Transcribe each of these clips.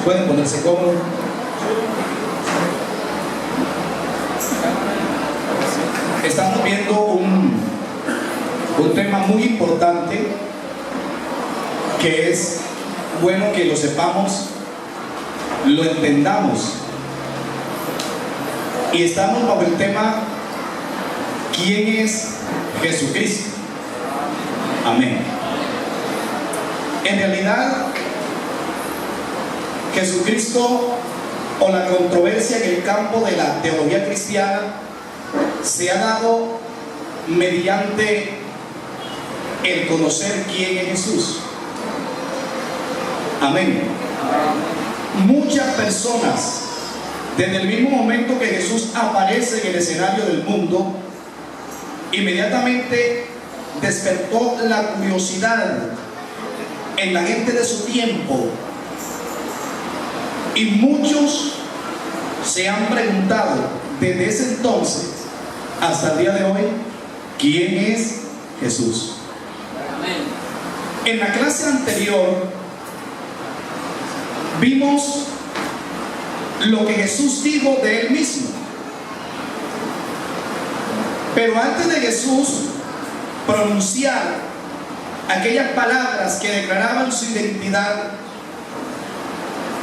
Pueden ponerse cómodos. Estamos viendo un tema muy importante que es bueno que lo sepamos, lo entendamos. Y estamos bajo el tema: ¿quién es Jesucristo? Amén. En realidad, Jesucristo, o la controversia en el campo de la teología cristiana, se ha dado mediante el conocer quién es Jesús. Amén. Muchas personas, desde el mismo momento que Jesús aparece en el escenario del mundo, inmediatamente despertó la curiosidad en la gente de su tiempo, y muchos se han preguntado desde ese entonces hasta el día de hoy: ¿quién es Jesús? Amén. En la clase anterior vimos lo que Jesús dijo de él mismo, pero antes de Jesús pronunciar aquellas palabras que declaraban su identidad,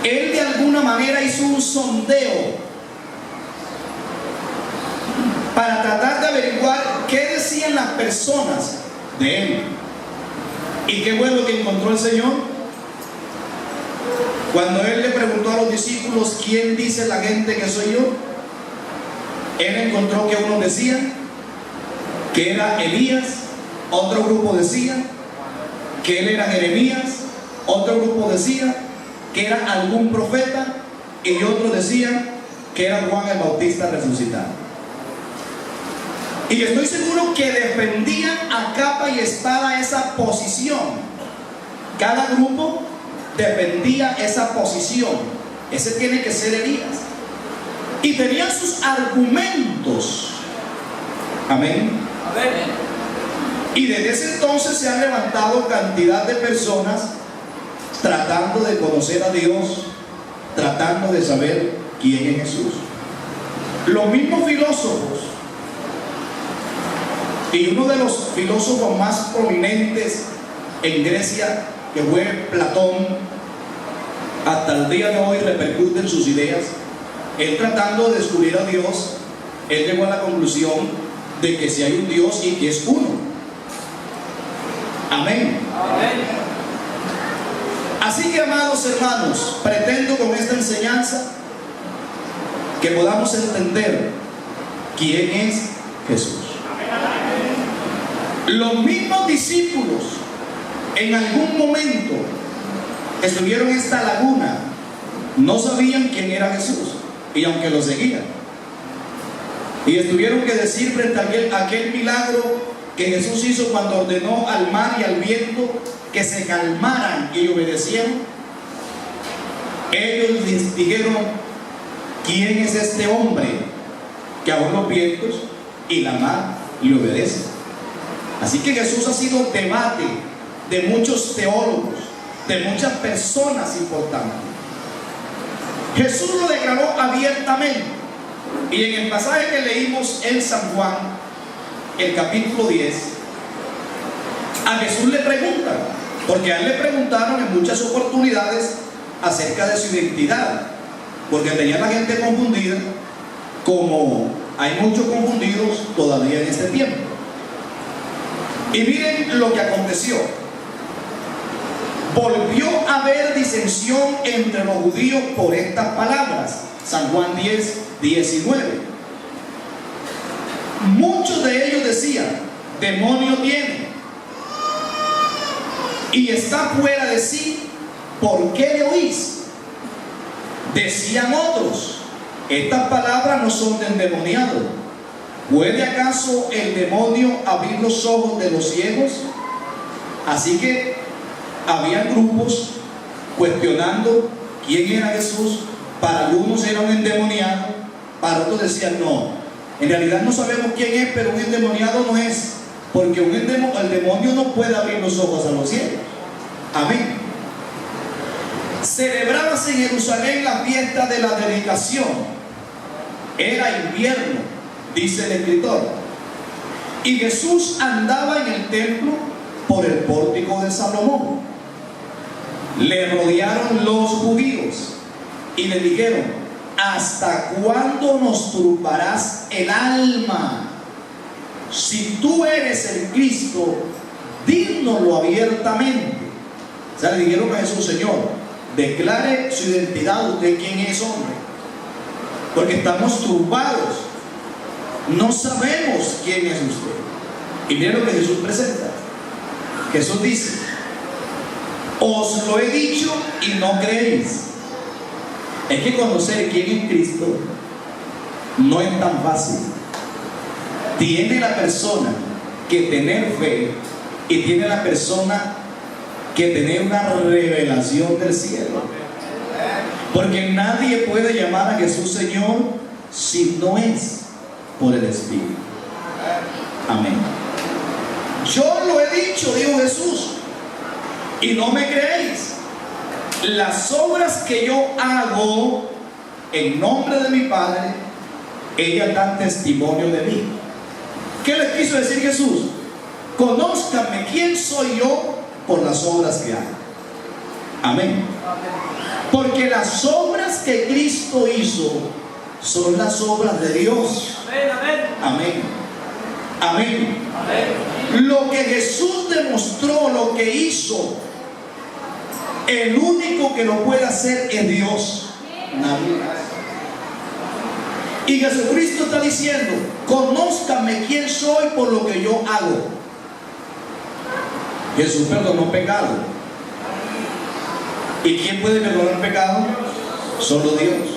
él de alguna manera hizo un sondeo para tratar de averiguar qué decían las personas de él. ¿Y qué fue lo que encontró el Señor? Cuando él le preguntó a los discípulos: ¿quién dice la gente que soy yo?, él encontró que unos decían que era Elías, otro grupo decía que él era Jeremías, otro grupo decía que era algún profeta, y otros decían que era Juan el Bautista resucitado. Y estoy seguro que defendían a capa y espada esa posición. Cada grupo defendía esa posición: ese tiene que ser Elías. Y tenían sus argumentos. Amén. Amén. Y desde ese entonces se han levantado cantidad de personas tratando de conocer a Dios, tratando de saber quién es Jesús. Los mismos filósofos, y uno de los filósofos más prominentes en Grecia, que fue Platón, hasta el día de hoy repercuten sus ideas. Él, tratando de descubrir a Dios, él llegó a la conclusión de que si hay un Dios y que es uno. Amén. Amén. Así que, amados hermanos, pretendo con esta enseñanza que podamos entender quién es Jesús. Los mismos discípulos en algún momento estuvieron en esta laguna, no sabían quién era Jesús, y aunque lo seguían, y tuvieron que decir frente a aquel milagro que Jesús hizo cuando ordenó al mar y al viento que se calmaran, y obedecieron. Ellos dijeron: ¿quién es este hombre que aún los vientos y la mar le obedecen? Así que Jesús ha sido debate de muchos teólogos, de muchas personas importantes. Jesús lo declaró abiertamente, y en el pasaje que leímos en San Juan, el capítulo 10, a Jesús le preguntan, porque a él le preguntaron en muchas oportunidades acerca de su identidad, porque tenía la gente confundida, como hay muchos confundidos todavía en este tiempo. Y miren lo que aconteció: volvió a haber disensión entre los judíos por estas palabras. San Juan 10, 19. Muchos de ellos decían: demonio tiene y está fuera de sí, ¿por qué le oís? Decían otros: estas palabras no son de endemoniado. ¿Puede acaso el demonio abrir los ojos de los ciegos? Así que había grupos cuestionando quién era Jesús. Para algunos era un endemoniado, para otros decían: no, en realidad no sabemos quién es, pero un endemoniado no es, porque el demonio no puede abrir los ojos a los ciegos. Amén. Celebrábase en Jerusalén la fiesta de la dedicación. Era invierno, dice el escritor. Y Jesús andaba en el templo por el pórtico de Salomón. Le rodearon los judíos y le dijeron: ¿hasta cuándo nos turbarás el alma? Si tú eres el Cristo, dínoslo abiertamente. O sea, le dijeron a Jesús: Señor, declare su identidad, usted quién es, hombre, porque estamos turbados, no sabemos quién es usted. Y miren lo que Jesús presenta. Jesús dice: os lo he dicho y no creéis. Es que conocer quién es Cristo no es tan fácil. Tiene la persona que tener fe, y tiene la persona que tener una revelación del cielo. Porque nadie puede llamar a Jesús Señor si no es por el Espíritu. Amén. Yo lo he dicho, dijo Jesús, y no me creéis. Las obras que yo hago en nombre de mi Padre, ellas dan testimonio de mí. ¿Qué les quiso decir Jesús? Conózcanme quién soy yo por las obras que hago. Amén. Porque las obras que Cristo hizo son las obras de Dios. Amén. Amén. Amén. Lo que Jesús demostró, lo que hizo, el único que lo puede hacer es Dios. Nadie más. Y Jesucristo está diciendo: conózcanme quién soy por lo que yo hago. Jesús perdonó pecado. ¿Y quién puede perdonar pecado? Solo Dios.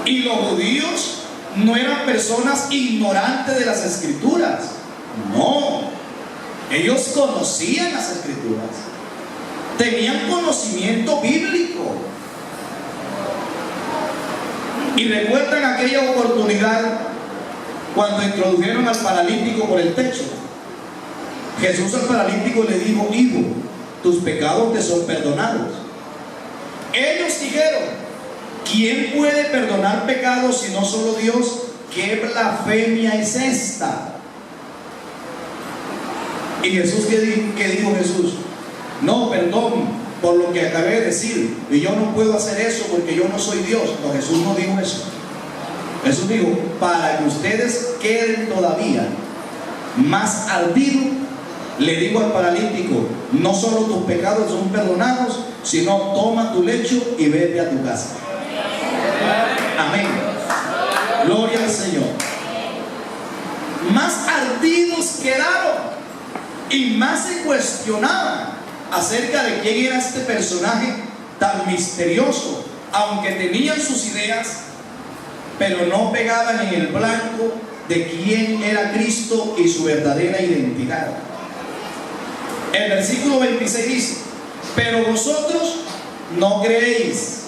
Y los judíos no eran personas ignorantes de las Escrituras. No. Ellos conocían las Escrituras. Tenían conocimiento bíblico. Y recuerdan aquella oportunidad cuando introdujeron al paralítico por el techo. Jesús al paralítico le dijo: hijo, tus pecados te son perdonados. Ellos dijeron: ¿quién puede perdonar pecados si no solo Dios? ¿Qué blasfemia es esta? Y Jesús, ¿qué dijo Jesús? No, perdón por lo que acabé de decir, y yo no puedo hacer eso porque yo no soy Dios. No, Jesús no dijo eso. Jesús dijo: para que ustedes queden todavía más ardidos, le digo al paralítico: no solo tus pecados son perdonados, sino toma tu lecho y vete a tu casa. Amén. Gloria al Señor. Más ardidos quedaron y más se cuestionaban acerca de quién era este personaje tan misterioso, aunque tenían sus ideas, pero no pegaban en el blanco de quién era Cristo y su verdadera identidad. El versículo 26 dice: pero vosotros no creéis.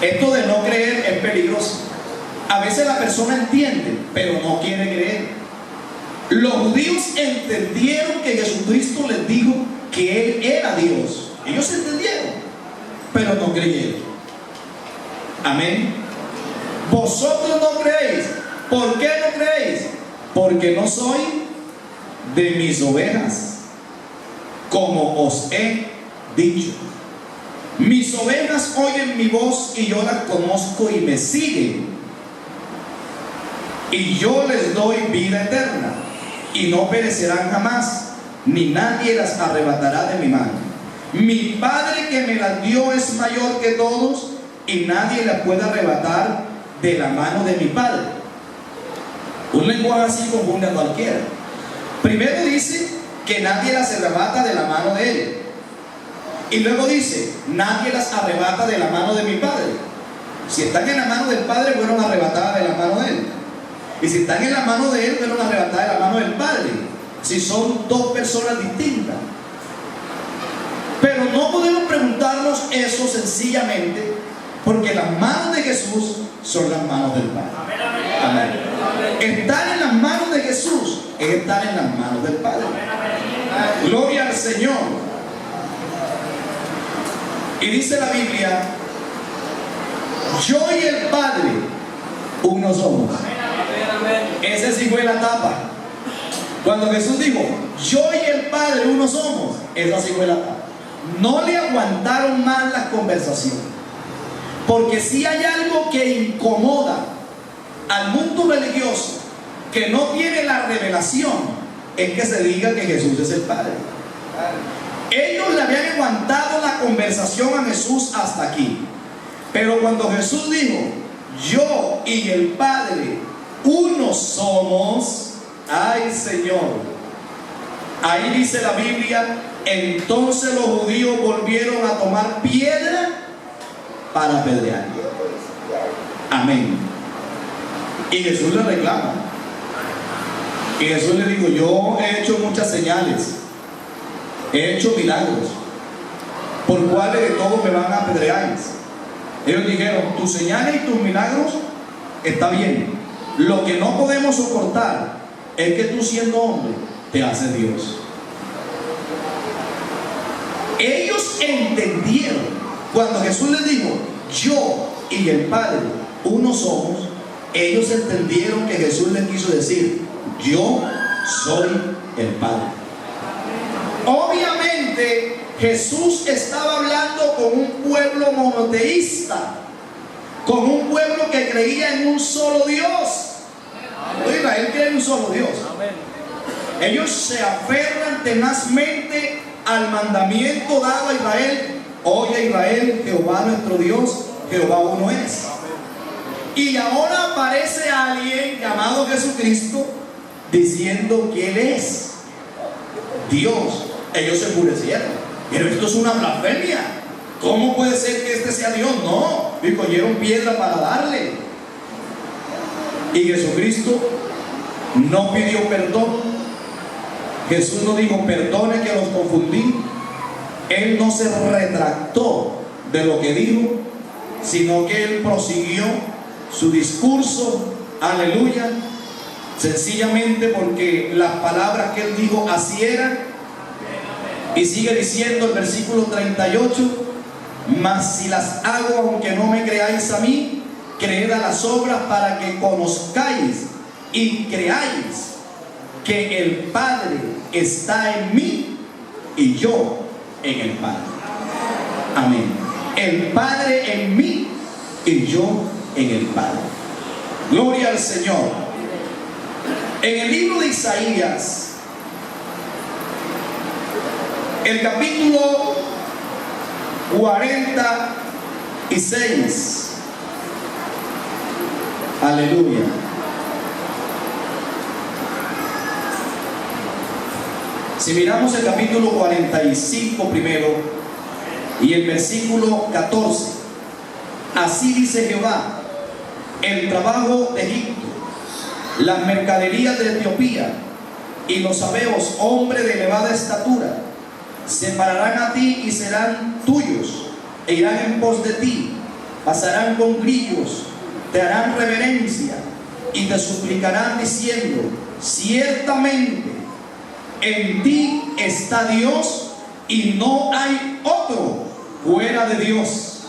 Esto de no creer es peligroso. A veces la persona entiende, pero no quiere creer. Los judíos entendieron que Jesucristo les dijo que Él era Dios. Ellos entendieron, pero no creyeron. Amén. Vosotros no creéis. ¿Por qué no creéis? Porque no soy de mis ovejas, como os he dicho. Mis ovejas oyen mi voz y yo las conozco y me siguen. Y yo les doy vida eterna y no perecerán jamás, ni nadie las arrebatará de mi mano. Mi Padre que me las dio es mayor que todos y nadie las puede arrebatar de la mano de mi Padre. Un lenguaje así confunde a cualquiera. Primero dice que nadie las arrebata de la mano de Él. Y luego dice: nadie las arrebata de la mano de mi Padre. Si están en la mano del Padre, fueron arrebatadas de la mano de Él. Y si están en la mano de Él, fueron arrebatadas de la mano del Padre. Si son dos personas distintas. Pero no podemos preguntarnos eso sencillamente, porque las manos de Jesús son las manos del Padre. Amén. Estar en las manos de Jesús es estar en las manos del Padre. Gloria al Señor. Y dice la Biblia, yo y el Padre, uno somos. Esa sí fue la etapa. Cuando Jesús dijo, yo y el Padre, uno somos, esa sí fue la etapa. No le aguantaron más la conversación. Porque si hay algo que incomoda al mundo religioso, que no tiene la revelación, es que se diga que Jesús es el Padre. Ellos le habían aguantado la conversación a Jesús hasta aquí. Pero cuando Jesús dijo, yo y el Padre, uno somos, ay Señor, ahí dice la Biblia, entonces los judíos volvieron a tomar piedra para apedrearle. Amén. Y Jesús le reclama. Y Jesús le dijo, yo he hecho muchas señales, he hecho milagros, por cuales de todos me van a apedrear. Ellos dijeron, tus señales y tus milagros está bien. Lo que no podemos soportar es que tú, siendo hombre, te haces Dios. Ellos entendieron cuando Jesús les dijo, yo y el Padre uno somos. Ellos entendieron que Jesús les quiso decir, yo soy el Padre. Obviamente Jesús estaba hablando con un pueblo monoteísta, con un pueblo que creía en un solo Dios. Israel cree en un solo Dios. Ellos se aferran tenazmente al mandamiento dado a Israel. Oye Israel, Jehová nuestro Dios, Jehová uno es. Y ahora aparece alguien llamado Jesucristo diciendo que Él es Dios. Ellos se enfurecieron. Pero esto es una blasfemia. ¿Cómo puede ser que este sea Dios? No. Y cogieron piedra para darle. Y Jesucristo no pidió perdón. Jesús no dijo, perdone que los confundí. Él no se retractó de lo que dijo, sino que Él prosiguió su discurso, aleluya, sencillamente porque las palabras que Él dijo así eran. Y sigue diciendo el versículo 38, mas si las hago aunque no me creáis a mí, creed a las obras para que conozcáis y creáis que el Padre está en mí y yo en el Padre. Amén. El Padre en mí y yo en el Padre. Gloria al Señor. En el libro de Isaías, el capítulo 46, aleluya. Si miramos el capítulo 45 primero y el versículo 14, así dice Jehová, el trabajo de Egipto, las mercaderías de Etiopía y los sabeos, hombres de elevada estatura, se pararán a ti y serán tuyos, e irán en pos de ti, pasarán con grillos, te harán reverencia y te suplicarán diciendo, ciertamente en ti está Dios y no hay otro fuera de Dios.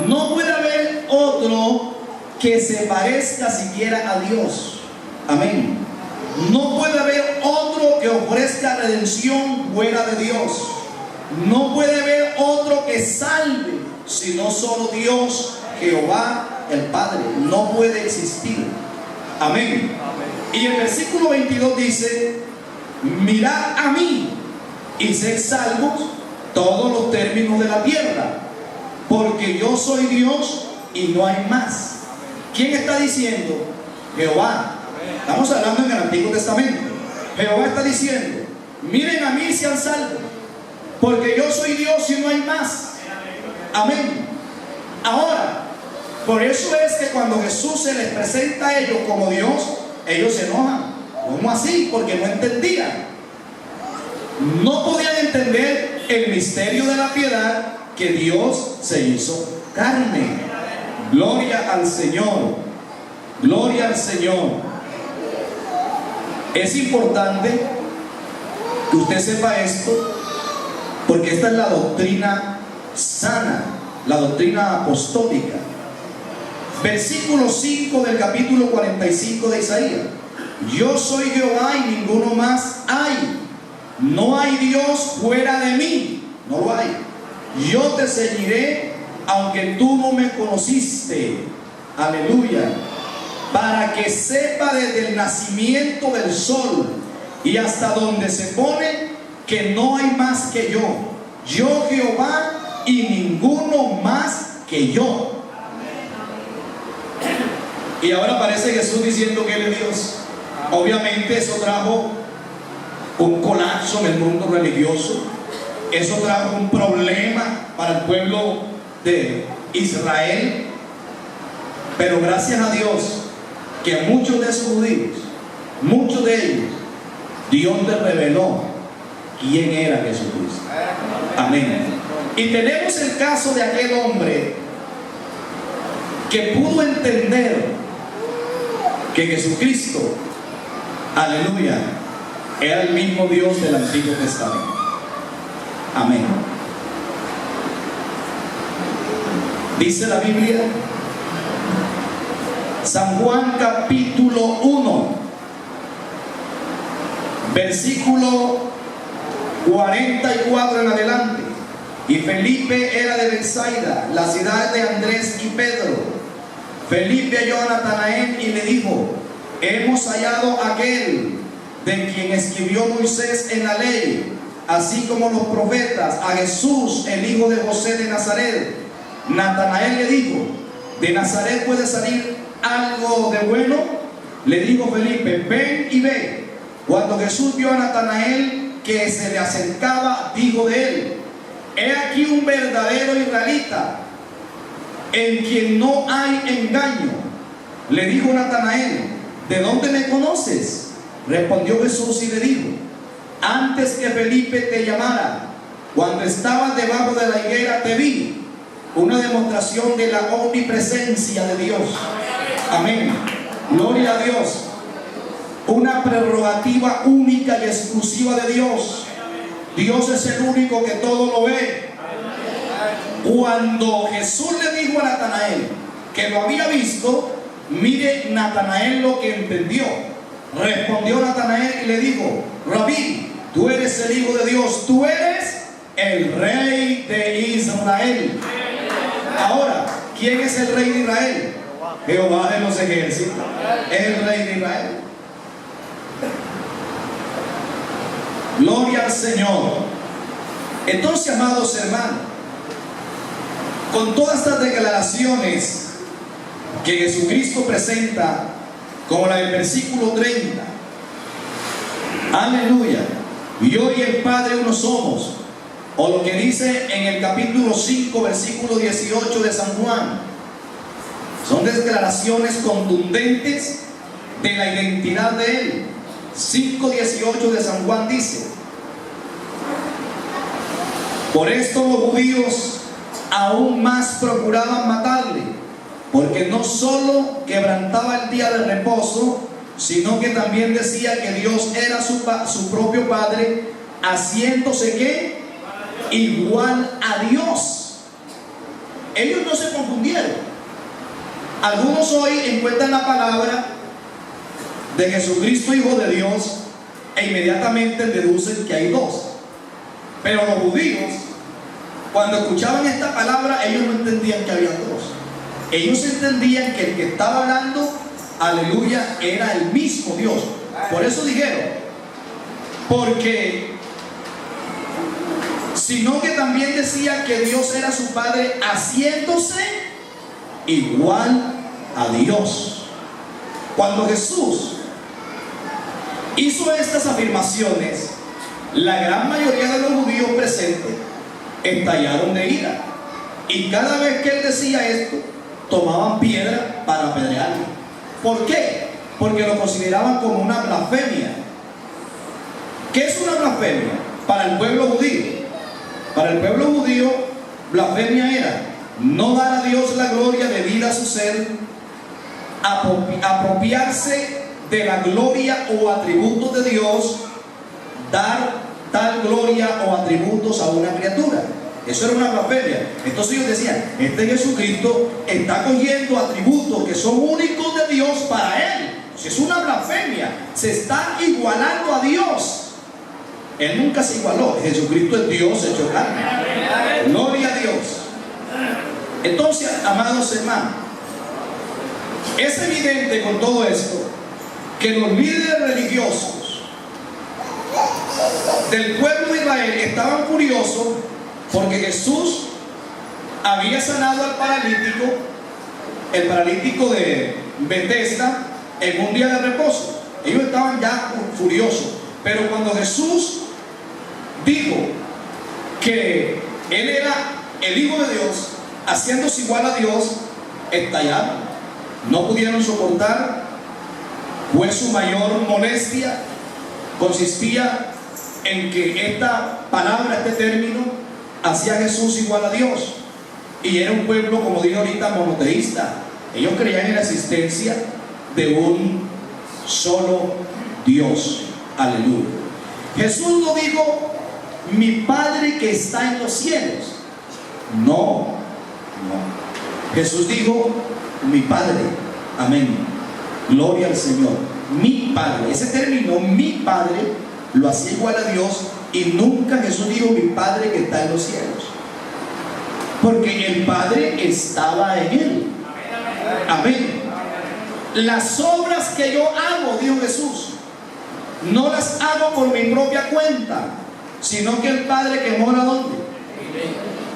No puede haber otro que se parezca siquiera a Dios. Amén. No puede haber otro que ofrezca redención fuera de Dios. No puede haber otro que salve, sino solo Dios, Jehová, el Padre. No puede existir. Amén. Y el versículo 22 dice, mirad a mí y sed salvos todos los términos de la tierra, porque yo soy Dios y no hay más. ¿Quién está diciendo? Jehová. Estamos hablando en el Antiguo Testamento. Jehová está diciendo, miren a mí y sean salvos, porque yo soy Dios y no hay más. Amén. Ahora, por eso es que cuando Jesús se les presenta a ellos como Dios, ellos se enojan. ¿Cómo así? Porque no entendían. No podían entender el misterio de la piedad, que Dios se hizo carne. Gloria al Señor. Gloria al Señor. Es importante que usted sepa esto, porque esta es la doctrina sana, la doctrina apostólica. Versículo 5 del capítulo 45 de Isaías: yo soy Jehová y ninguno más hay. No hay Dios fuera de mí. No lo hay. Yo te ceñiré aunque tú no me conociste. Aleluya. Para que sepa desde el nacimiento del sol y hasta donde se pone que no hay más que yo. Yo Jehová y ninguno más que yo. Y ahora aparece Jesús diciendo que Él es Dios. Obviamente eso trajo un colapso en el mundo religioso. Eso trajo un problema para el pueblo de Israel. Pero gracias a Dios que a muchos de esos judíos, muchos de ellos, Dios les reveló quién era Jesucristo. Amén. Y tenemos el caso de aquel hombre que pudo entender que Jesucristo, aleluya, era el mismo Dios del Antiguo Testamento. Amén. Dice la Biblia, San Juan capítulo 1, versículo 44 en adelante: y Felipe era de Betsaida, la ciudad de Andrés y Pedro. Felipe halló a Natanael y le dijo: hemos hallado a aquel de quien escribió Moisés en la ley, así como los profetas, a Jesús, el hijo de José de Nazaret. Natanael le dijo: ¿de Nazaret puede salir algo de bueno? Le dijo Felipe: ven y ve. Cuando Jesús vio a Natanael que se le acercaba, dijo de él: he aquí un verdadero israelita, en quien no hay engaño. Le dijo Natanael: ¿de dónde me conoces? Respondió Jesús y le dijo: antes que Felipe te llamara, cuando estabas debajo de la higuera te vi. Una demostración de la omnipresencia de Dios. Amén. Gloria a Dios. Una prerrogativa única y exclusiva de Dios. Dios es el único que todo lo ve. Cuando Jesús le dijo a Natanael que lo había visto, mire Natanael lo que entendió. Respondió Natanael y le dijo: Rabí, tú eres el Hijo de Dios, tú eres el Rey de Israel. Ahora, ¿quién es el Rey de Israel? Jehová de los ejércitos. Es el Rey de Israel. Gloria al Señor. Entonces, amados hermanos, con todas estas declaraciones que Jesucristo presenta, como la del versículo 30, aleluya, yo y el Padre uno somos, o lo que dice en el capítulo 5, versículo 18 de San Juan, son declaraciones contundentes de la identidad de Él. 5:18 de San Juan dice: por esto los judíos aún más procuraban matarle, porque no solo quebrantaba el día de reposo, sino que también decía que Dios era su propio Padre, haciéndose ¿qué? Igual a Dios. Ellos no se confundieron. Algunos hoy encuentran la palabra de Jesucristo, Hijo de Dios, e inmediatamente deducen que hay dos. Pero los judíos, cuando escuchaban esta palabra, ellos no entendían que había dos. Ellos entendían que el que estaba hablando, aleluya, era el mismo Dios. Por eso dijeron: porque sino que también decía que Dios era su Padre, haciéndose igual a Dios. Cuando Jesús hizo estas afirmaciones, la gran mayoría de los judíos presentes estallaron de ira, y cada vez que Él decía esto, tomaban piedra para apedrearlo. ¿Por qué? Porque lo consideraban como una blasfemia. ¿Qué es una blasfemia? Para el pueblo judío, para el pueblo judío, blasfemia era no dar a Dios la gloria debida a su ser, apropiarse de la gloria o atributos de Dios, dar tal gloria o atributos a una criatura. Eso era una blasfemia. Entonces ellos decían, este Jesucristo está cogiendo atributos que son únicos de Dios para él. Es una blasfemia. Se está igualando a Dios. Él nunca se igualó. Jesucristo es Dios hecho carne. Gloria a Dios. Entonces, amados hermanos, es evidente con todo esto que los líderes religiosos del pueblo de Israel estaban furiosos porque Jesús había sanado al paralítico, el paralítico de Betesda, en un día de reposo. Ellos estaban ya furiosos. Pero cuando Jesús dijo que Él era el Hijo de Dios, haciéndose igual a Dios, estallaron. No pudieron soportar. Fue su mayor molestia. Consistía en que esta palabra, este término, hacía a Jesús igual a Dios. Y era un pueblo, como dije ahorita, monoteísta. Ellos creían en la existencia de un solo Dios. Aleluya. Jesús no dijo, mi Padre que está en los cielos. No. Jesús dijo, mi Padre. Amén. Gloria al Señor. Mi Padre. Ese término, mi Padre, lo hacía igual a Dios. Y nunca Jesús dijo, mi Padre que está en los cielos. Porque el Padre estaba en él. Amén. Las obras que yo hago, dijo Jesús, no las hago por mi propia cuenta, sino que el Padre que mora ¿dónde?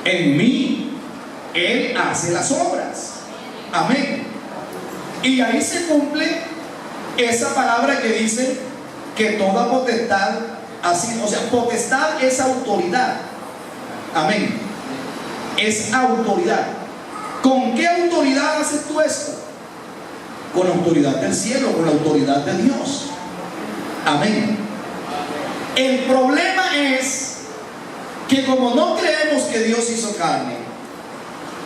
En mí. Él hace las obras. Amén. Y ahí se cumple esa palabra que dice que toda potestad, así, o sea, potestad es autoridad. Amén. Es autoridad. ¿Con qué autoridad haces tú esto? Con la autoridad del cielo, con la autoridad de Dios. Amén. El problema es que como no creemos que Dios hizo carne,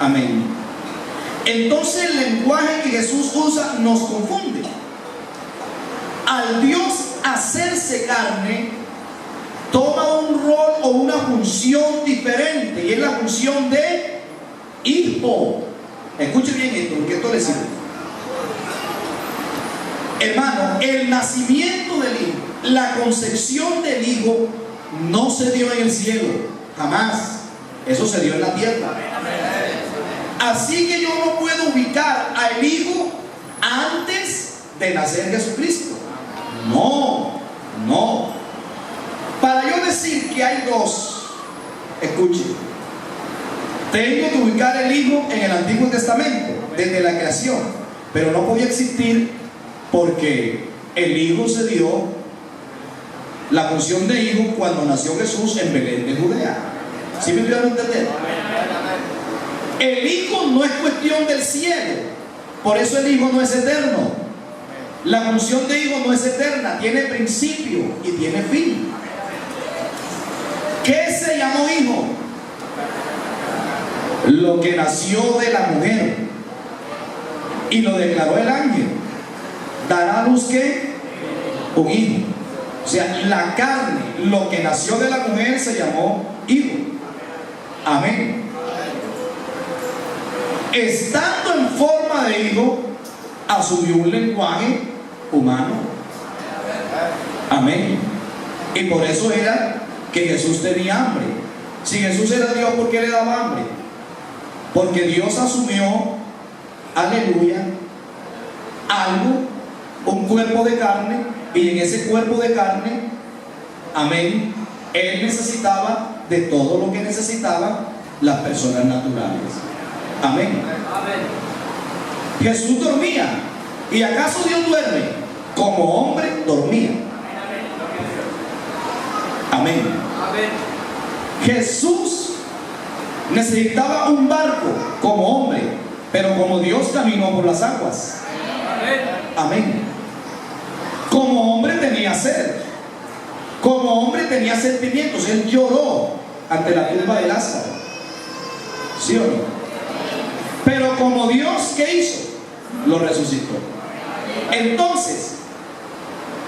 amén, entonces el lenguaje que Jesús usa nos confunde. Al Dios hacerse carne, toma un rol o una función diferente, y es la función de hijo. Escuche bien esto, porque esto le sirve. Hermano, el nacimiento del Hijo, la concepción del Hijo, no se dio en el cielo, jamás. Eso se dio en la tierra. Así que yo no puedo ubicar al Hijo antes de nacer Jesucristo. No. Para yo decir que hay dos, escuche, tengo que ubicar el Hijo en el Antiguo Testamento, desde la creación, pero no podía existir porque el Hijo se dio la función de Hijo cuando nació Jesús en Belén de Judea. ¿Sí me pudieron entender? El Hijo no es cuestión del cielo, por eso el Hijo no es eterno. La función de Hijo no es eterna, tiene principio y tiene fin. ¿Qué se llamó Hijo? Lo que nació de la mujer, y lo declaró el ángel. Dará a luz ¿qué? Un hijo. O sea, la carne, lo que nació de la mujer se llamó hijo. Amén. Estando en forma de hijo, asumió un lenguaje humano. Amén. Y por eso era que Jesús tenía hambre. Si Jesús era Dios, ¿por qué le daba hambre? Porque Dios asumió, aleluya, algo, un cuerpo de carne, y en ese cuerpo de carne, amén, Él necesitaba de todo lo que necesitaban las personas naturales. Amén. Jesús dormía. ¿Y acaso Dios duerme? Como hombre dormía. Amén. Jesús necesitaba un barco como hombre, pero como Dios caminó por las aguas. Amén. Como hombre tenía sed, como hombre tenía sentimientos. Él lloró ante la tumba de Lázaro, ¿sí o no? Pero como Dios, ¿qué hizo? Lo resucitó. Entonces,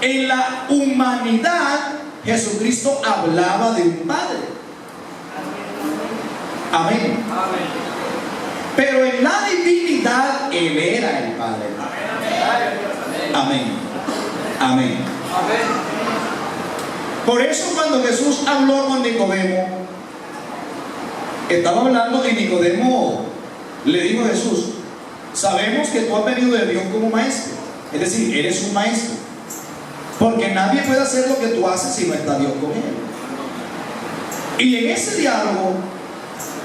en la humanidad, Jesucristo hablaba de un Padre. Amén. Pero en la divinidad Él era el Padre. Amén. Amén. Por eso cuando Jesús habló con Nicodemo, estaba hablando y Nicodemo le dijo a Jesús: sabemos que tú has venido de Dios como maestro, es decir, eres un maestro, porque nadie puede hacer lo que tú haces si no está Dios con él. Y en ese diálogo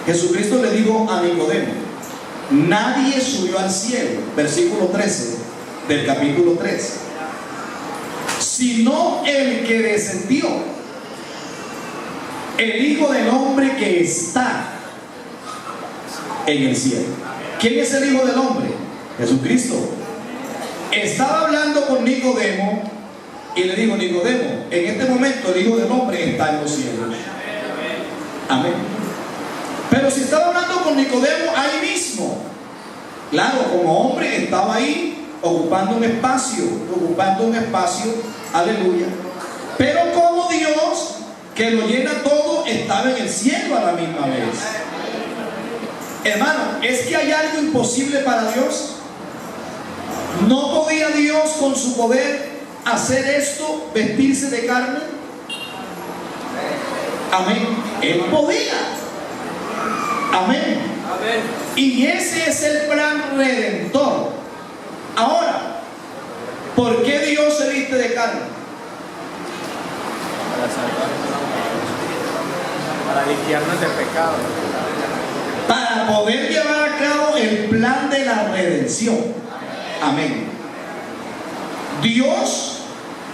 Jesucristo le dijo a Nicodemo: nadie subió al cielo, versículo 13 del capítulo 3, sino el que descendió, el Hijo del Hombre que está en el cielo. ¿Quién es el Hijo del Hombre? Jesucristo. Estaba hablando con Nicodemo y le dijo: Nicodemo, en este momento el Hijo del Hombre está en los cielos. Amén. Pero si estaba hablando con Nicodemo ahí mismo, claro, como hombre estaba ahí ocupando un espacio, aleluya. Pero como Dios, que lo llena todo, estaba en el cielo a la misma vez. Hermano, ¿es que hay algo imposible para Dios? ¿No podía Dios con su poder hacer esto, vestirse de carne? Amén. Él podía. Amén. Y ese es el plan redentor. Ahora, ¿por qué Dios se viste de carne? Para salvarnos, para limpiarnos del pecado, para poder llevar a cabo el plan de la redención. Amén. Dios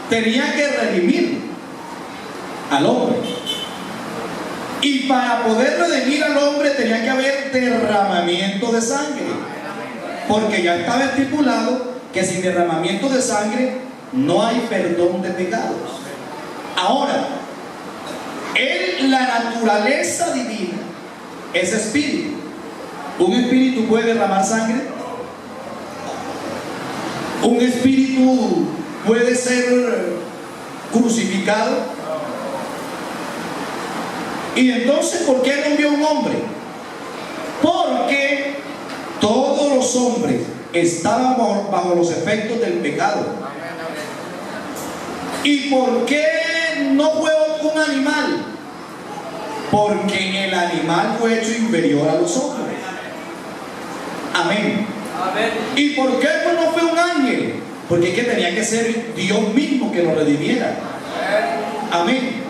tenía que redimir al hombre, y para poder redimir al hombre tenía que haber derramamiento de sangre, porque ya estaba estipulado que sin derramamiento de sangre no hay perdón de pecados. Ahora, la naturaleza divina es espíritu. ¿Un espíritu puede derramar sangre? ¿Un espíritu puede ser crucificado? Y entonces, ¿por qué no envió un hombre? Porque todos los hombres estaban bajo los efectos del pecado. ¿Y por qué no fue un animal? Porque el animal fue hecho inferior a los hombres. Amén. ¿Y por qué no fue un ángel? Porque es que tenía que ser Dios mismo que lo redimiera. Amén.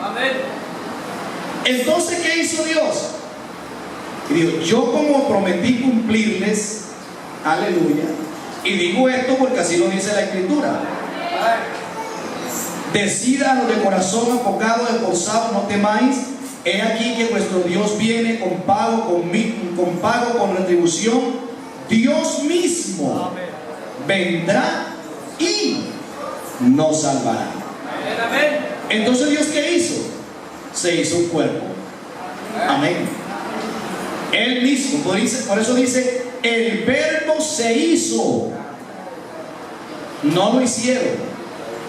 Entonces, ¿qué hizo Dios? Y dijo: yo como prometí cumplirles, aleluya, y digo esto porque así lo dice la Escritura: decida a los de corazón apocado, esforzados, no temáis. He aquí que vuestro Dios viene con pago, con retribución. Dios mismo vendrá y nos salvará. Entonces, ¿Dios qué hizo? Se hizo un cuerpo. Amén. Él mismo, por eso dice: el Verbo se hizo. No lo hicieron,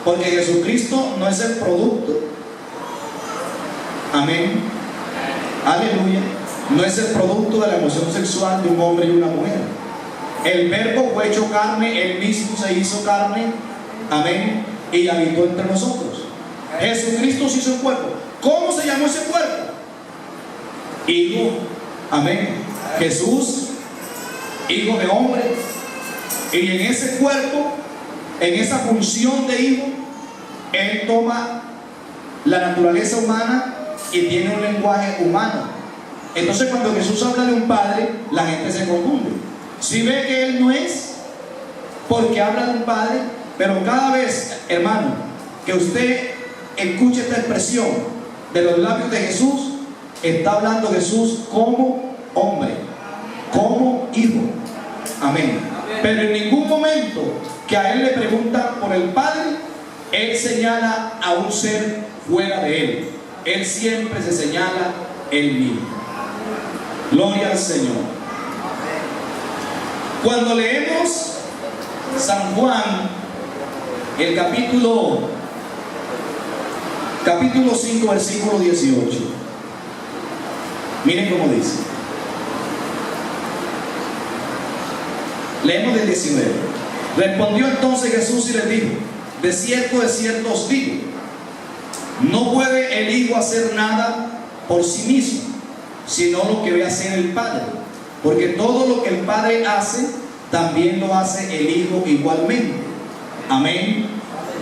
porque Jesucristo no es el producto. Amén. Aleluya. No es el producto de la emoción sexual de un hombre y una mujer. El Verbo fue hecho carne, Él mismo se hizo carne. Amén. Y habitó entre nosotros. Jesucristo se hizo el cuerpo. ¿Cómo se llamó ese cuerpo? Hijo. Amén. Jesús, hijo de hombre. Y en ese cuerpo, en esa función de hijo, Él toma la naturaleza humana y tiene un lenguaje humano. Entonces, cuando Jesús habla de un padre, la gente se confunde. Si ve que Él no es, porque habla de un padre, pero cada vez, hermano, que usted escuche esta expresión de los labios de Jesús, está hablando Jesús como hombre, como hijo. Amén. Pero en ningún momento que a Él le preguntan por el Padre, Él señala a un ser fuera de Él. Él siempre se señala Él mismo. Gloria al Señor. Cuando leemos San Juan, el capítulo 5, versículo 18, miren cómo dice: Leemos del 19. Respondió entonces Jesús y les dijo: de cierto os digo, no puede el Hijo hacer nada por sí mismo, sino lo que ve hacer el Padre. Porque todo lo que el Padre hace, también lo hace el Hijo igualmente. Amén.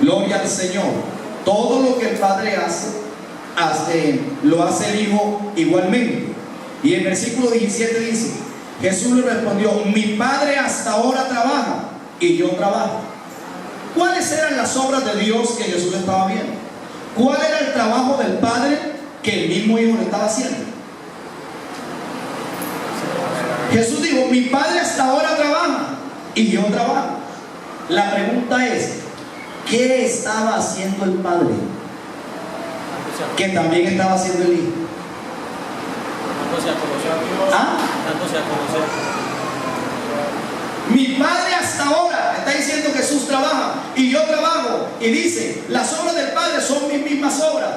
Gloria al Señor. Todo lo que el Padre hace, lo hace el Hijo igualmente. Y el versículo 17 dice: Jesús le respondió: mi Padre hasta ahora trabaja y yo trabajo. ¿Cuáles eran las obras de Dios que Jesús estaba viendo? ¿Cuál era el trabajo del Padre que el mismo Hijo le estaba haciendo? Jesús dijo: mi Padre hasta ahora trabaja y yo trabajo. La pregunta es: ¿qué estaba haciendo el Padre que también estaba haciendo el Hijo? ¿Ah? Mi Padre hasta ahora, está diciendo Jesús, trabaja y yo trabajo. Y dice: las obras del Padre son mis mismas obras.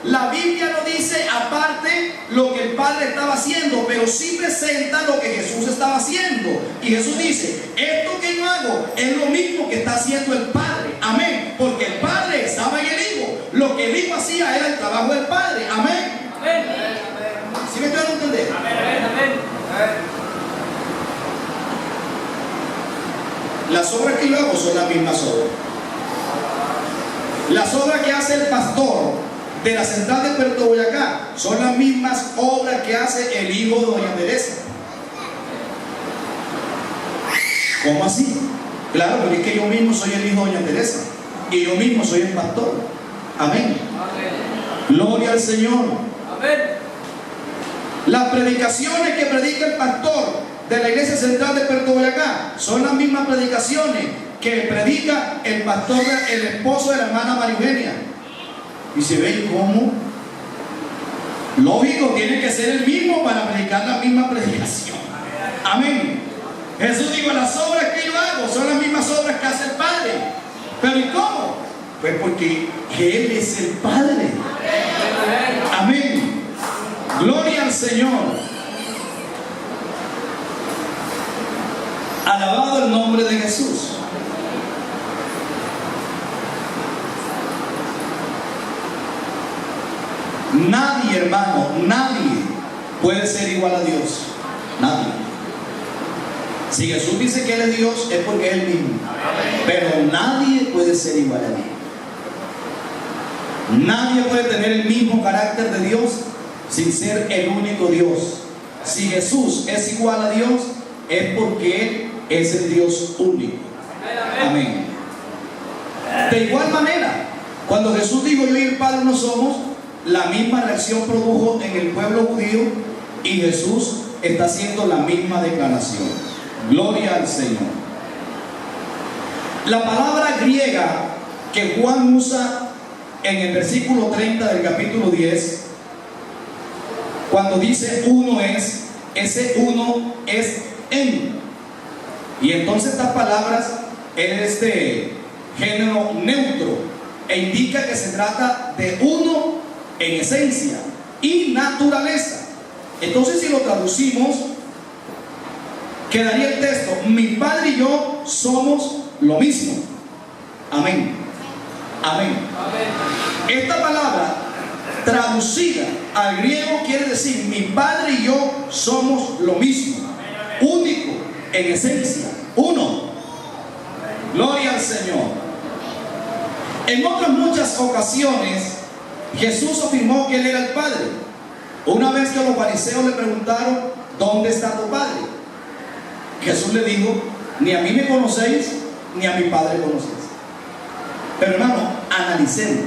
La Biblia no dice aparte lo que el Padre estaba haciendo, pero sí presenta lo que Jesús estaba haciendo. Y Jesús dice: esto que yo hago es lo mismo que está haciendo el Padre. Amén. Porque el Padre estaba en el Hijo. Lo que el Hijo hacía era el trabajo del Padre. Amén. Amén. ¿Sí me estoy dando a entender? Amén. Las obras que yo hago son las mismas obras. Las obras que hace el pastor de la central de Puerto Boyacá son las mismas obras que hace el hijo de doña Teresa. ¿Cómo así? Claro, porque es que yo mismo soy el hijo de doña Teresa y yo mismo soy el pastor. Amén. Gloria al Señor. Amén. Las predicaciones que predica el pastor de la iglesia central de Puerto Boyacá son las mismas predicaciones que predica el pastor, el esposo de la hermana María Eugenia. Y se ve cómo, lógico, tiene que ser el mismo para predicar la misma predicación. Amén. Jesús dijo: las obras que yo hago son las mismas obras que hace el Padre. ¿Pero y cómo? Pues porque Él es el Padre. Amén. Gloria al Señor. Alabado el nombre de Jesús. Nadie, hermano, nadie puede ser igual a Dios. Nadie. Si Jesús dice que Él es Dios, es porque es Él mismo. Pero nadie puede ser igual a Dios. Nadie puede tener el mismo carácter de Dios sin ser el único Dios. Si Jesús es igual a Dios, es porque Él es el Dios único. Amén. De igual manera, cuando Jesús dijo: yo y el Padre no somos, la misma reacción produjo en el pueblo judío, y Jesús está haciendo la misma declaración. Gloria al Señor. La palabra griega que Juan usa en el versículo 30 del capítulo 10, cuando dice uno es, ese uno es en. Y entonces estas palabras es de género neutro e indica que se trata de uno en esencia y naturaleza. Entonces, si lo traducimos, quedaría el texto: mi Padre y yo somos lo mismo. Amén. Amén. Esta palabra traducida al griego quiere decir: mi Padre y yo somos lo mismo, único en esencia, uno. Gloria al Señor. En otras muchas ocasiones Jesús afirmó que Él era el Padre. Una vez que los fariseos le preguntaron: ¿dónde está tu Padre? Jesús le dijo: ni a mí me conocéis, ni a mi Padre conocéis. Pero hermano, analicemos.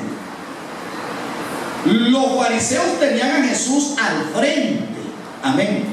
Los fariseos tenían a Jesús al frente. Amén.